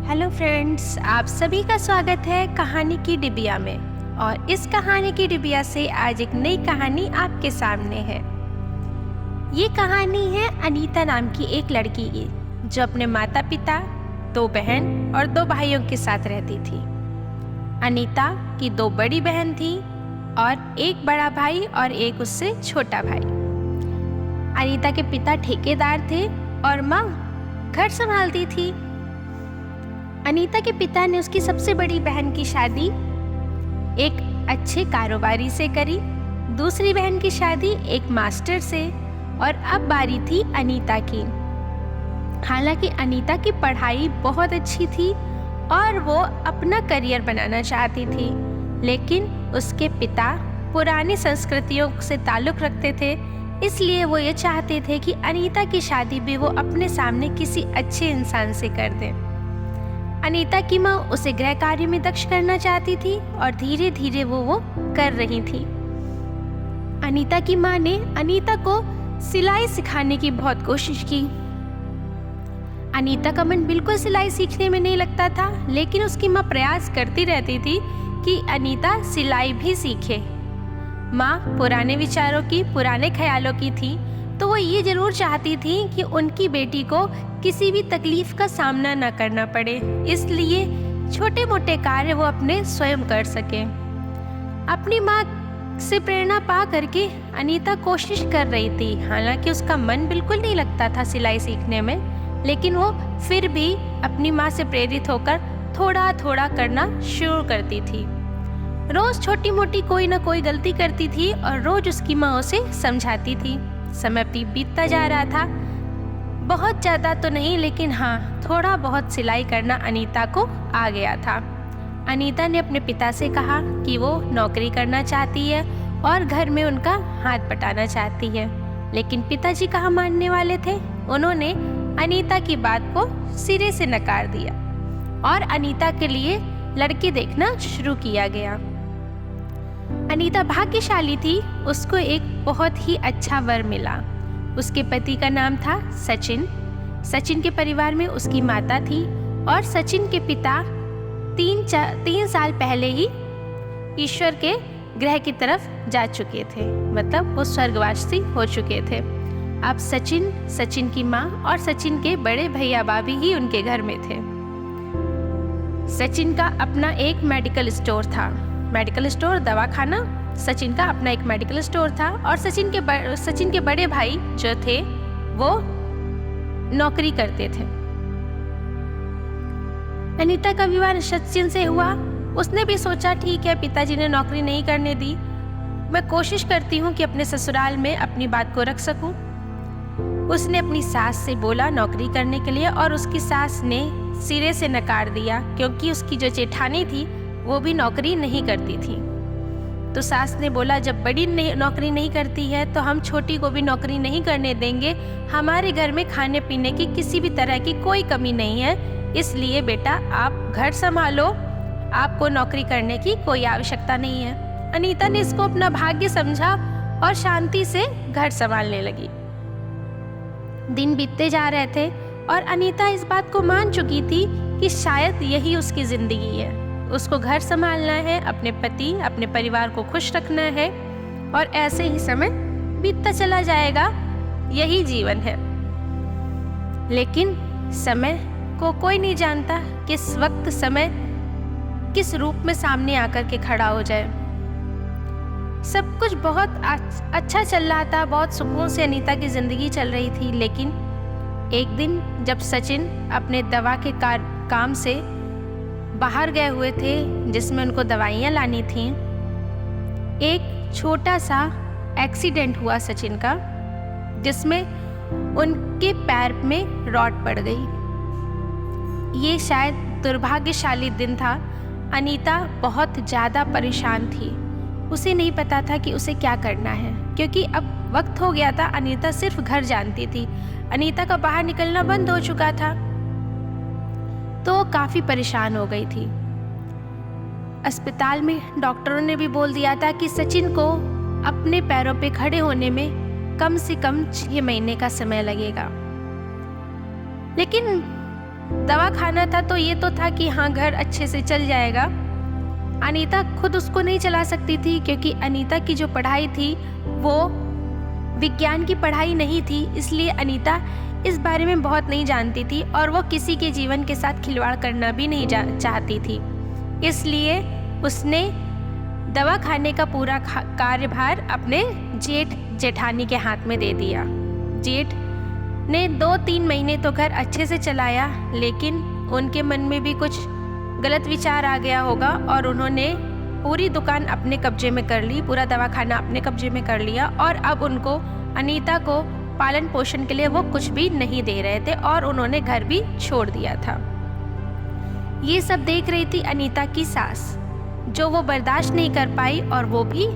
Hello friends, आप सभी का स्वागत है कहानी की डिबिया में। और इस कहानी की डिबिया से आज एक नई कहानी आपके सामने है। ये कहानी है अनीता नाम की एक लड़की की, जो अपने माता पिता, 2 बहन और 2 भाइयों के साथ रहती थी। अनीता की 2 बड़ी बहन थी और एक बड़ा भाई और एक उससे छोटा भाई। अनीता के पिता ठेकेदार थे और माँ घर संभालती थी। अनीता के पिता ने उसकी सबसे बड़ी बहन की शादी एक अच्छे कारोबारी से करी, दूसरी बहन की शादी एक मास्टर से, और अब बारी थी अनीता की। हालांकि अनीता की पढ़ाई बहुत अच्छी थी और वो अपना करियर बनाना चाहती थी, लेकिन उसके पिता पुरानी संस्कृतियों से ताल्लुक़ रखते थे, इसलिए वो ये चाहते थे कि अनीता की शादी भी वो अपने सामने किसी अच्छे इंसान से कर दें। अनीता की माँ उसे गृह कार्य में दक्ष करना चाहती थी और धीरे धीरे वो कर रही थी। अनीता की माँ ने अनीता को सिलाई सिखाने की बहुत कोशिश की। अनीता का मन बिल्कुल सिलाई सीखने में नहीं लगता था, लेकिन उसकी माँ प्रयास करती रहती थी कि अनीता सिलाई भी सीखे। माँ पुराने विचारों की, पुराने ख्यालों की थी, तो वो ये जरूर चाहती थी कि उनकी बेटी को किसी भी तकलीफ का सामना न करना पड़े, इसलिए छोटे मोटे कार्य वो अपने स्वयं कर सके। अपनी माँ से प्रेरणा पा करके अनीता कोशिश कर रही थी। हालांकि उसका मन बिल्कुल नहीं लगता था सिलाई सीखने में, लेकिन वो फिर भी अपनी माँ से प्रेरित होकर थोड़ा थोड़ा करना शुरू करती थी। रोज छोटी मोटी कोई ना कोई गलती करती थी और रोज उसकी माँ उसे समझाती थी। समय बीतता जा रहा था, बहुत ज़्यादा तो नहीं, लेकिन हाँ, थोड़ा बहुत सिलाई करना अनीता को आ गया था। अनीता ने अपने पिता से कहा कि वो नौकरी करना चाहती है और घर में उनका हाथ बटाना चाहती है, लेकिन पिताजी कहाँ मानने वाले थे। उन्होंने अनीता की बात को सिरे से नकार दिया और अनीता के लिए लड़की देखना शुरू किया गया। अनीता भाग्यशाली थी, उसको एक बहुत ही अच्छा वर मिला। उसके पति का नाम था सचिन। सचिन के परिवार में उसकी माता थी और सचिन के पिता 3 साल पहले ही ईश्वर के ग्रह की तरफ जा चुके थे, मतलब वो स्वर्गवासी हो चुके थे। अब सचिन की माँ और सचिन के बड़े भैया भाभी ही उनके घर में थे। सचिन का अपना एक मेडिकल स्टोर था, दवाखाना। सचिन का अपना एक मेडिकल स्टोर था और सचिन के बड़े भाई जो थे वो नौकरी करते थे। अनीता का विवाह सचिन से हुआ। उसने भी सोचा, ठीक है, पिताजी ने नौकरी नहीं करने दी, मैं कोशिश करती हूँ कि अपने ससुराल में अपनी बात को रख सकूं। उसने अपनी सास से बोला नौकरी करने के लिए, और उसकी सास ने सिरे से नकार दिया, क्योंकि उसकी जो जेठानी थी वो भी नौकरी नहीं करती थी। तो सास ने बोला, जब बड़ी नौकरी नहीं करती है तो हम छोटी को भी नौकरी नहीं करने देंगे। हमारे घर में खाने पीने की किसी भी तरह की कोई कमी नहीं है, इसलिए बेटा आप घर संभालो, आपको नौकरी करने की कोई आवश्यकता नहीं है। अनीता ने इसको अपना भाग्य समझा और शांति से घर संभालने लगी। दिन बीतते जा रहे थे और अनीता इस बात को मान चुकी थी कि शायद यही उसकी जिंदगी है। उसको घर संभालना है, अपने पति, अपने परिवार को खुश रखना है, और ऐसे ही समय बीतता चला जाएगा, यही जीवन है। लेकिन समय को कोई नहीं जानता किस वक्त समय किस रूप में सामने आकर के खड़ा हो जाए। सब कुछ बहुत अच्छा चल रहा था, बहुत सुकून से अनीता की जिंदगी चल रही थी। लेकिन एक दिन जब सचिन अपने दवा के काम से बाहर गए हुए थे, जिसमें उनको दवाइयाँ लानी थीं, एक छोटा सा एक्सीडेंट हुआ सचिन का, जिसमें उनके पैर में रॉड पड़ गई। ये शायद दुर्भाग्यशाली दिन था। अनीता बहुत ज़्यादा परेशान थी। उसे नहीं पता था कि उसे क्या करना है, क्योंकि अब वक्त हो गया था। अनीता सिर्फ घर जानती थी, अनीता का बाहर निकलना बंद हो चुका था, तो वो काफ़ी परेशान हो गई थी। अस्पताल में डॉक्टरों ने भी बोल दिया था कि सचिन को अपने पैरों पे खड़े होने में कम से कम 6 महीने का समय लगेगा। लेकिन दवा खाना था तो ये तो था कि हाँ घर अच्छे से चल जाएगा। अनीता खुद उसको नहीं चला सकती थी क्योंकि अनीता की जो पढ़ाई थी वो विज्ञान की पढ़ाई नहीं थी, इसलिए अनीता इस बारे में बहुत नहीं जानती थी और वो किसी के जीवन के साथ खिलवाड़ करना भी नहीं चाहती थी। इसलिए उसने दवा खाने का पूरा कार्यभार अपने जेठ जेठानी के हाथ में दे दिया। जेठ ने 2-3 महीने तो घर अच्छे से चलाया, लेकिन उनके मन में भी कुछ गलत विचार आ गया होगा और उन्होंने पूरी दुकान अपने कब्जे में कर ली, पूरा दवाखाना अपने कब्जे में कर लिया और अब उनको अनीता को पालन पोषण के लिए वो कुछ भी नहीं दे रहे थे और उन्होंने घर भी छोड़ दिया था। ये सब देख रही थी अनीता की सास, जो वो बर्दाश्त नहीं कर पाई और वो भी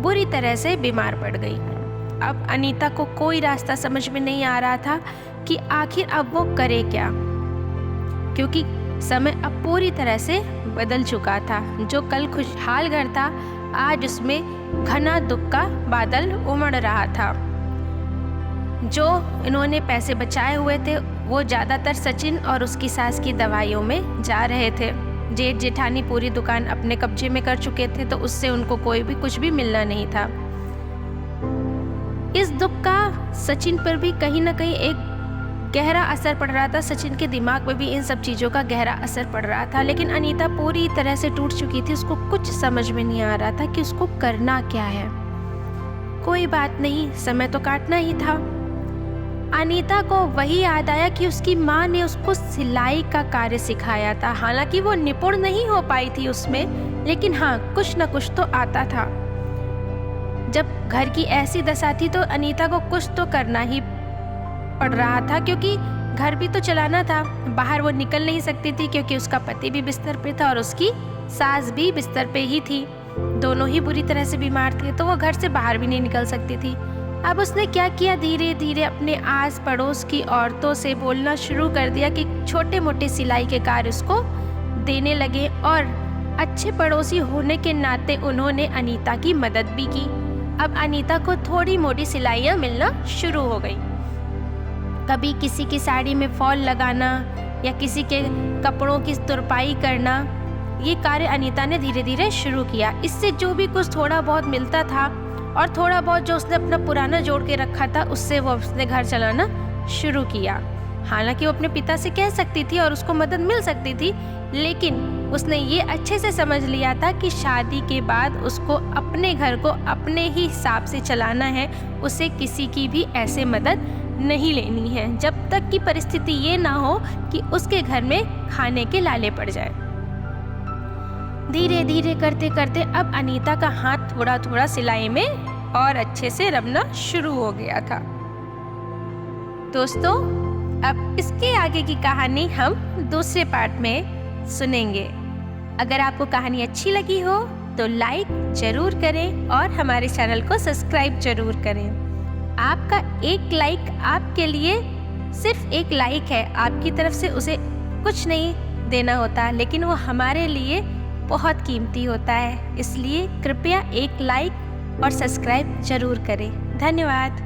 बुरी तरह से बीमार पड़ गई। अब अनीता को कोई रास्ता समझ में नहीं आ रहा था कि आखिर अब वो करे क्या, क्योंकि समय अब पूरी तरह से बदल चुका था। जो कल खुशहाल घर था आज उसमें घना दुख का बादल उमड़ रहा था। जो इन्होंने पैसे बचाए हुए थे वो ज़्यादातर सचिन और उसकी सास की दवाइयों में जा रहे थे। जेठ जेठानी पूरी दुकान अपने कब्जे में कर चुके थे तो उससे उनको कोई भी कुछ भी मिलना नहीं था। इस दुख का सचिन पर भी कहीं ना कहीं एक गहरा असर पड़ रहा था। सचिन के दिमाग में भी इन सब चीज़ों का गहरा असर पड़ रहा था, लेकिन अनीता पूरी तरह से टूट चुकी थी। उसको कुछ समझ में नहीं आ रहा था कि उसको करना क्या है। कोई बात नहीं, समय तो काटना ही था। अनीता को वही याद आया कि उसकी माँ ने उसको सिलाई का कार्य सिखाया था। हालांकि वो निपुण नहीं हो पाई थी उसमें, लेकिन हाँ कुछ न कुछ तो आता था। जब घर की ऐसी दशा थी तो अनीता को कुछ तो करना ही पड़ रहा था, क्योंकि घर भी तो चलाना था। बाहर वो निकल नहीं सकती थी क्योंकि उसका पति भी बिस्तर पे था और उसकी सास भी बिस्तर पे ही थी। दोनों ही बुरी तरह से बीमार थे तो वो घर से बाहर भी नहीं निकल सकती थी। अब उसने क्या किया, धीरे धीरे अपने आस पड़ोस की औरतों से बोलना शुरू कर दिया कि छोटे मोटे सिलाई के कार्य उसको देने लगे और अच्छे पड़ोसी होने के नाते उन्होंने अनीता की मदद भी की। अब अनीता को थोड़ी मोटी सिलाइयाँ मिलना शुरू हो गई। कभी किसी की साड़ी में फॉल लगाना या किसी के कपड़ों की तुरपाई करना, ये कार्य अनीता ने धीरे धीरे शुरू किया। इससे जो भी कुछ थोड़ा बहुत मिलता था और थोड़ा बहुत जो उसने अपना पुराना जोड़ के रखा था उससे वो उसने घर चलाना शुरू किया। हालांकि वो अपने पिता से कह सकती थी और उसको मदद मिल सकती थी, लेकिन उसने ये अच्छे से समझ लिया था कि शादी के बाद उसको अपने घर को अपने ही हिसाब से चलाना है। उसे किसी की भी ऐसे मदद नहीं लेनी है जब तक कि परिस्थिति ये ना हो कि उसके घर में खाने के लाले पड़ जाए। धीरे धीरे करते करते अब अनीता का हाथ थोड़ा थोड़ा सिलाई में और अच्छे से रमना शुरू हो गया था। दोस्तों, अब इसके आगे की कहानी हम दूसरे पार्ट में सुनेंगे। अगर आपको कहानी अच्छी लगी हो तो लाइक जरूर करें और हमारे चैनल को सब्सक्राइब जरूर करें। आपका एक लाइक आपके लिए सिर्फ एक लाइक है, आपकी तरफ से उसे कुछ नहीं देना होता, लेकिन वो हमारे लिए बहुत कीमती होता है। इसलिए कृपया एक लाइक और सब्सक्राइब जरूर करें। धन्यवाद।